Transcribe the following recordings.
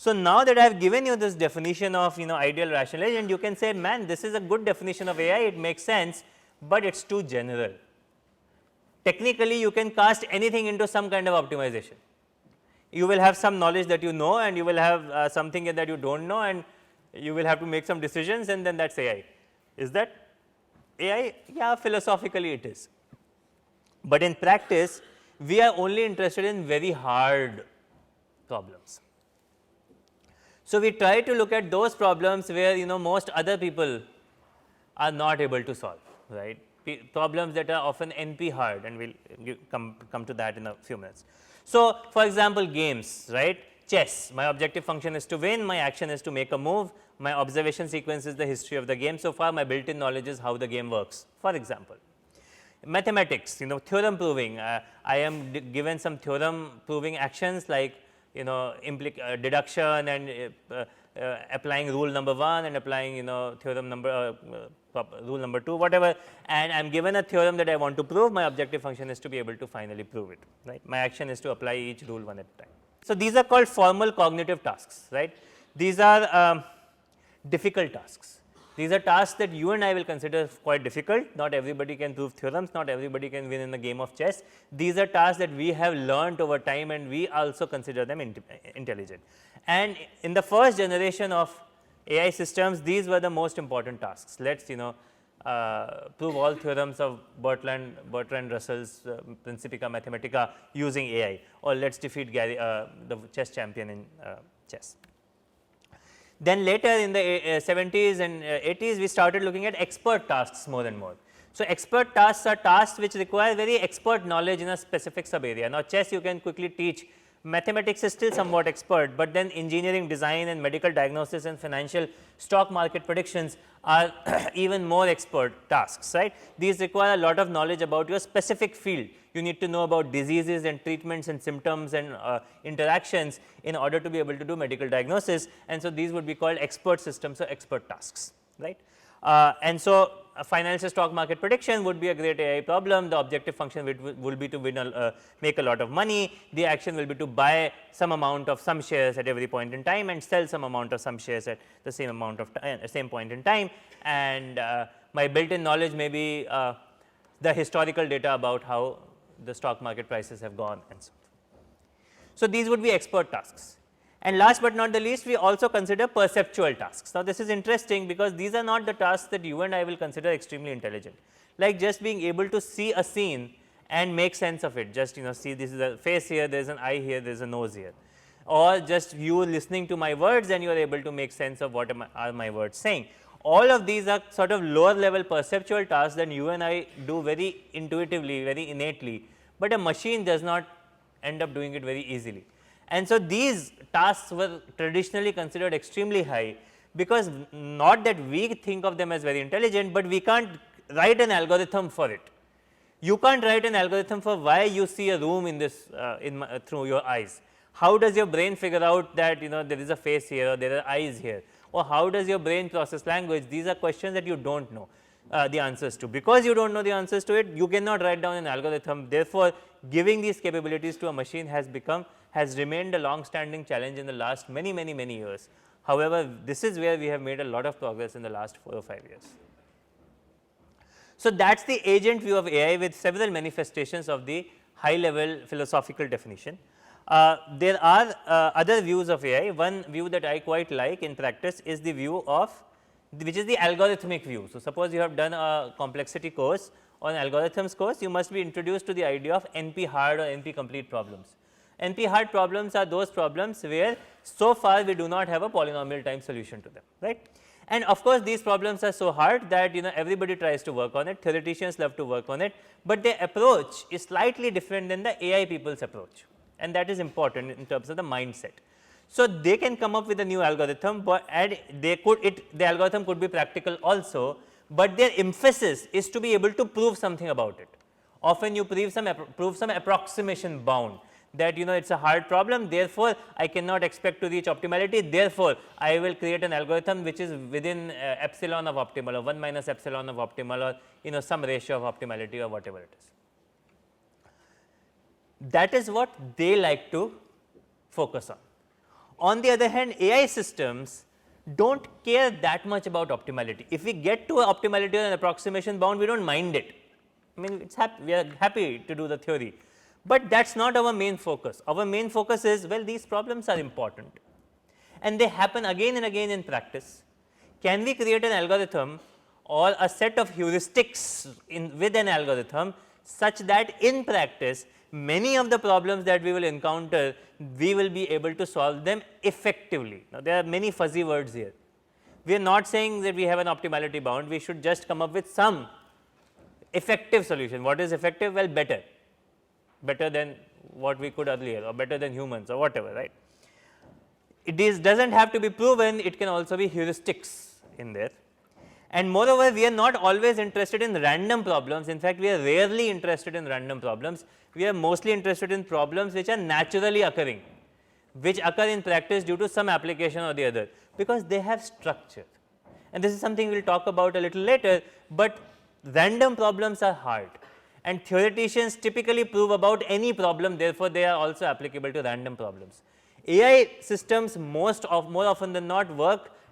So, now that I have given you this definition of ideal rational agent, you can say, man, this is a good definition of AI, it makes sense, but it is too general. Technically you can cast anything into some kind of optimization. You will have some knowledge that you know, and you will have something that you do not know, and you will have to make some decisions, and then that is AI. Is that AI? Yeah, philosophically it is, but in practice we are only interested in very hard problems. So, we try to look at those problems where most other people are not able to solve, right. Problems that are often NP hard, and we will come to that in a few minutes. So, for example, games, right, chess, my objective function is to win, my action is to make a move, my observation sequence is the history of the game so far, my built in knowledge is how the game works, for example. Mathematics, theorem proving, I am given some theorem proving actions like deduction and applying rule number 1 and applying theorem number rule number 2, whatever, and I am given a theorem that I want to prove, my objective function is to be able to finally prove it, right. My action is to apply each rule one at a time. So, these are called formal cognitive tasks, right. These are difficult tasks. These are tasks that you and I will consider quite difficult. Not everybody can prove theorems, not everybody can win in the game of chess. These are tasks that we have learnt over time, and we also consider them intelligent. And in the first generation of AI systems, these were the most important tasks. Let us prove all theorems of Bertrand Russell's Principia Mathematica using AI, or let us defeat the chess champion in chess. Then later in the 70s and 80s, we started looking at expert tasks more and more. So, expert tasks are tasks which require very expert knowledge in a specific sub area. Now, chess you can quickly teach, mathematics is still somewhat expert, but then engineering design and medical diagnosis and financial stock market predictions are even more expert tasks, right. These require a lot of knowledge about your specific field. You need to know about diseases and treatments and symptoms and interactions in order to be able to do medical diagnosis, and so these would be called expert systems or expert tasks, right. And so, financial stock market prediction would be a great AI problem. The objective function will be to make a lot of money. The action will be to buy some amount of some shares at every point in time and sell some amount of some shares at the same amount of same point in time. And my built in knowledge may be the historical data about how the stock market prices have gone and so on. So, these would be expert tasks. And last but not the least, we also consider perceptual tasks. Now, this is interesting because these are not the tasks that you and I will consider extremely intelligent, like just being able to see a scene and make sense of it, just see this is a face here, there is an eye here, there is a nose here, or just you listening to my words and you are able to make sense of what are my words saying. All of these are sort of lower level perceptual tasks that you and I do very intuitively, very innately, but a machine does not end up doing it very easily. And so, these tasks were traditionally considered extremely high, because not that we think of them as very intelligent, but we can't write an algorithm for it. You can't write an algorithm for why you see a room in this through your eyes. How does your brain figure out that there is a face here or there are eyes here, or how does your brain process language? These are questions that you do not know the answers to. Because you do not know the answers to it, you cannot write down an algorithm. Therefore, giving these capabilities to a machine has remained a long standing challenge in the last many years. However, this is where we have made a lot of progress in the last 4 or 5 years. So, that is the agent view of AI with several manifestations of the high level philosophical definition. There are other views of AI. One view that I quite like in practice is the view of which is the algorithmic view. So, suppose you have done a complexity course or an algorithms course, you must be introduced to the idea of NP hard or NP complete problems. NP hard problems are those problems where so far we do not have a polynomial time solution to them, right. And of course, these problems are so hard that everybody tries to work on it, theoreticians love to work on it, but their approach is slightly different than the AI people's approach, and that is important in terms of the mindset. So, they can come up with a new algorithm, but the algorithm could be practical also, but their emphasis is to be able to prove something about it. Often you prove some approximation bound, that it is a hard problem, therefore, I cannot expect to reach optimality, therefore, I will create an algorithm which is within epsilon of optimal or 1 minus epsilon of optimal, or some ratio of optimality or whatever it is. That is what they like to focus on. On the other hand, AI systems don't care that much about optimality. If we get to optimality or an approximation bound, we don't mind it. I mean, it's we are happy to do the theory, but that's not our main focus. Our main focus is, well, these problems are important and they happen again and again in practice. Can we create an algorithm or a set of heuristics with an algorithm such that in practice many of the problems that we will encounter, we will be able to solve them effectively. Now, there are many fuzzy words here. We are not saying that we have an optimality bound, we should just come up with some effective solution. What is effective? Well, better than what we could earlier, or better than humans, or whatever, right. It does not have to be proven, it can also be heuristics in there. And moreover, we are not always interested in random problems. In fact, we are rarely interested in random problems. We are mostly interested in problems which are naturally occurring, which occur in practice due to some application or the other, because they have structure. And this is something we will talk about a little later, but random problems are hard, and theoreticians typically prove about any problem, therefore, they are also applicable to random problems. AI systems more often than not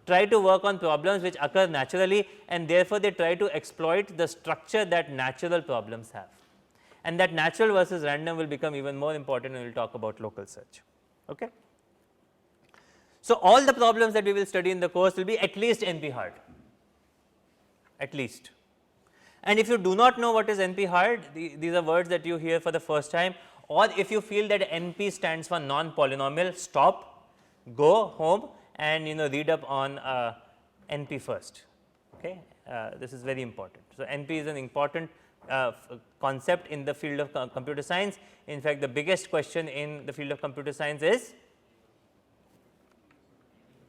try to work on problems which occur naturally, and therefore, they try to exploit the structure that natural problems have, and that natural versus random will become even more important when we will talk about local search. Okay. So, all the problems that we will study in the course will be at least NP hard, at least. And if you do not know what is NP hard, these are words that you hear for the first time, or if you feel that NP stands for non-polynomial, stop, go home and read up on NP first. Okay. This is very important. So, NP is an important concept in the field of computer science. In fact, the biggest question in the field of computer science is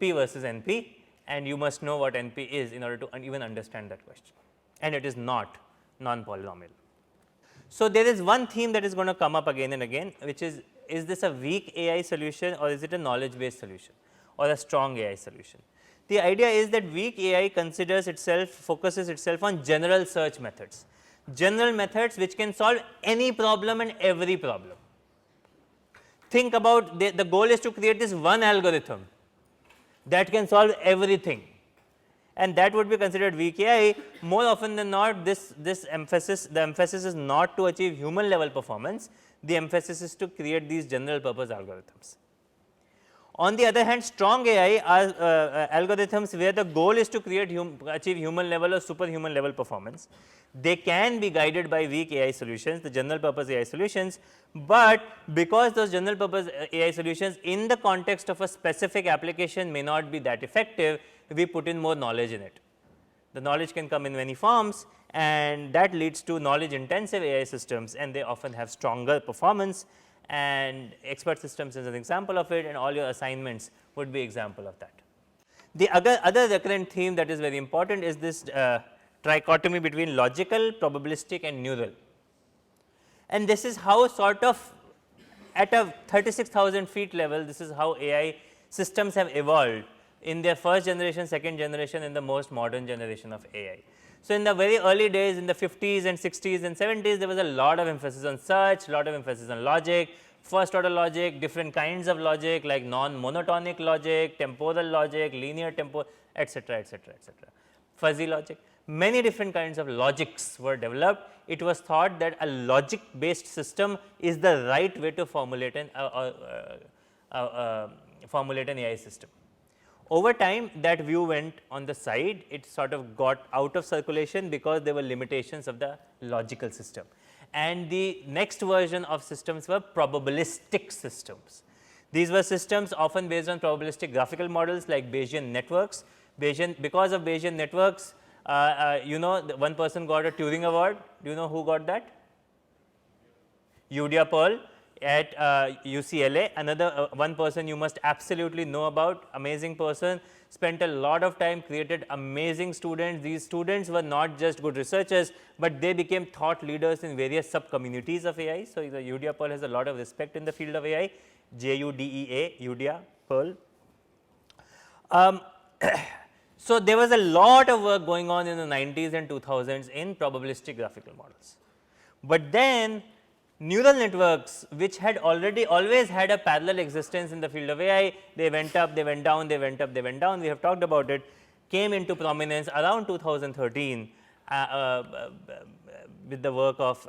P versus NP, and you must know what NP is in order to even understand that question, and it is not non-polynomial. So, there is one theme that is going to come up again and again, which is this a weak AI solution, or is it a knowledge based solution, or a strong AI solution? The idea is that weak AI focuses itself on general search methods, general methods which can solve any problem and every problem. Think about the goal is to create this one algorithm that can solve everything, and that would be considered weak AI. More often than not, the emphasis is not to achieve human level performance, the emphasis is to create these general purpose algorithms. On the other hand, strong AI are algorithms where the goal is to achieve human level or superhuman level performance. They can be guided by weak AI solutions, the general purpose AI solutions, but because those general purpose AI solutions in the context of a specific application may not be that effective, we put in more knowledge in it. The knowledge can come in many forms, and that leads to knowledge intensive AI systems, and they often have stronger performance, and expert systems is an example of it, and all your assignments would be example of that. The other recurrent theme that is very important is this trichotomy between logical, probabilistic and neural, and this is how sort of at a 36,000 feet level, this is how AI systems have evolved in their first generation, second generation, and the most modern generation of AI. So, in the very early days, in the 50s and 60s and 70s, there was a lot of emphasis on search, lot of emphasis on logic, first order logic, different kinds of logic like non-monotonic logic, temporal logic, linear temporal, etc., etc., etc., fuzzy logic. Many different kinds of logics were developed. It was thought that a logic based system is the right way to formulate an AI system. Over time, that view went on the side, it sort of got out of circulation because there were limitations of the logical system. And the next version of systems were probabilistic systems. These were systems often based on probabilistic graphical models like Bayesian networks. Because of Bayesian networks, one person got a Turing Award. Do you know who got that? Judea Pearl at UCLA. Another one person you must absolutely know about, amazing person, spent a lot of time, created amazing students. These students were not just good researchers, but they became thought leaders in various sub communities of AI. So, the Judea Pearl has a lot of respect in the field of AI, JUDEA, Judea Pearl. So, there was a lot of work going on in the 90s and 2000s in probabilistic graphical models, but then neural networks which had always had a parallel existence in the field of AI, they went up, they went down, they went up, they went down, we have talked about it, came into prominence around 2013 with the work of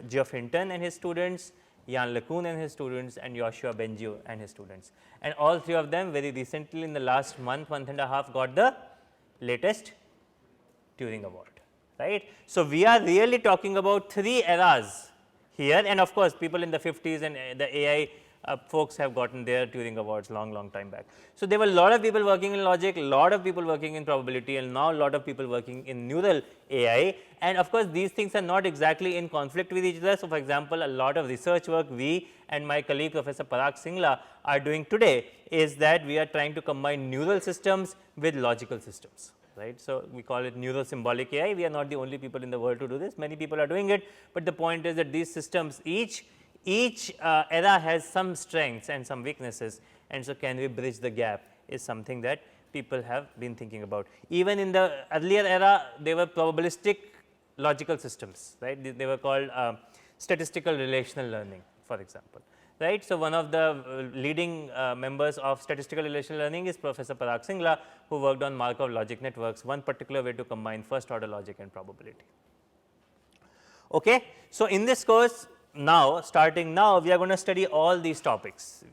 Geoff Hinton and his students, Yann LeCun and his students, and Yoshua Bengio and his students. And all three of them very recently in the last month and a half got the latest Turing Award, right. So, we are really talking about 3 eras here, and of course, people in the 50s and the AI folks have gotten their Turing Awards long time back. So, there were a lot of people working in logic, a lot of people working in probability, and now a lot of people working in neural AI, and of course, these things are not exactly in conflict with each other. So, for example, a lot of research work we and my colleague Professor Parag Singla are doing today is that we are trying to combine neural systems with logical systems. Right. So, we call it neuro symbolic AI. We are not the only people in the world to do this, many people are doing it, but the point is that these systems each era has some strengths and some weaknesses, and so can we bridge the gap is something that people have been thinking about. Even in the earlier era, they were probabilistic logical systems, right. They were called statistical relational learning, for example. Right. So, one of the leading members of statistical relational learning is Professor Parag Singla, who worked on Markov logic networks, one particular way to combine first order logic and probability. Okay. So, in this course now, starting now, we are going to study all these topics.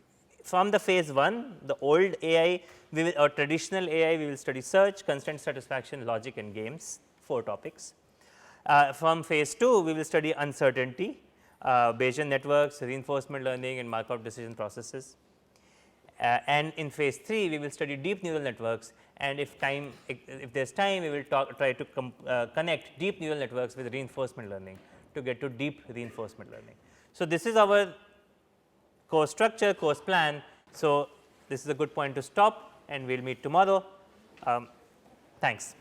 From the phase 1, the old AI, we will, or traditional AI, we will study search, constraint satisfaction, logic and games, 4 topics. From phase 2, we will study uncertainty, Bayesian networks, reinforcement learning and Markov decision processes. And in phase 3, we will study deep neural networks, and if there is time, we will try to connect deep neural networks with reinforcement learning to get to deep reinforcement learning. So, this is our course structure, course plan. So, this is a good point to stop, and we will meet tomorrow. Thanks.